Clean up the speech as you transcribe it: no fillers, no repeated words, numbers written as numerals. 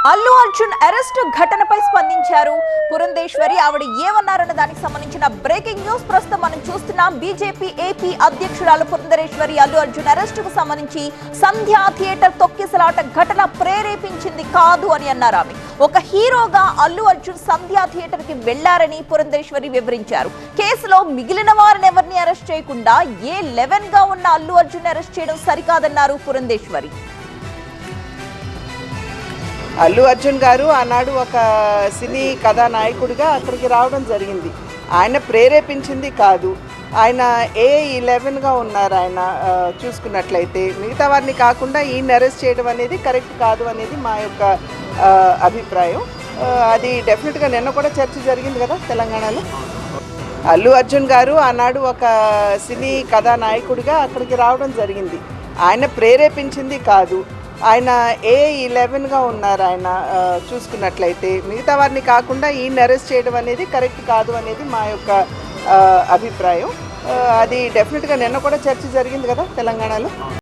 Allu Arjun arrest ఘటనపై స్పందించారు పురంధేశ్వరి. ఆవిడ ఏమన్నారన్న దానికి సంబంధించిన బ్రేకింగ్ న్యూస్ ప్రస్తుతం మనం చూస్తున్నాం. బీజేపీ ఏపీ అధ్యక్షురాలు పురంధేశ్వరి అల్లు అర్జున్ అరెస్టుకు సంబంధించి సంధ్యా థియేటర్ తొక్కిసలాట ఘటన ప్రేరేపించింది కాదు అని అన్నారు ఆమె. ఒక హీరోగా అల్లు అర్జున్ సంధ్యా థియేటర్ కి వెళ్లారని పురంధేశ్వరి వివరించారు. కేసులో మిగిలిన వారిని ఎవరిని అరెస్ట్ చేయకుండా A11 గా ఉన్న అల్లు అర్జున్ అరెస్ట్ చేయడం సరికాదన్నారు పురంధేశ్వరి. అల్లు అర్జున్ గారు ఆనాడు ఒక సినీ కథానాయకుడిగా అక్కడికి రావడం జరిగింది. ఆయన ప్రేరేపించింది కాదు. ఆయన A11గా ఉన్నారు. ఆయన చూసుకున్నట్లయితే మిగతా వారిని కాకుండా ఈయన అరెస్ట్ చేయడం అనేది కరెక్ట్ కాదు అనేది మా యొక్క అభిప్రాయం. అది డెఫినెట్గా నిన్న కూడా చర్చ జరిగింది కదా తెలంగాణలో. అల్లు అర్జున్ గారు ఆనాడు ఒక సినీ కథానాయకుడిగా అక్కడికి రావడం జరిగింది. ఆయన ప్రేరేపించింది కాదు. ఆయన A11గా ఉన్నారు. ఆయన చూసుకున్నట్లయితే మిగతా వారిని కాకుండా ఈయన అరెస్ట్ చేయడం అనేది కరెక్ట్ కాదు అనేది మా యొక్క అభిప్రాయం. అది డెఫినెట్గా నిన్న కూడా చర్చ జరిగింది కదా తెలంగాణలో.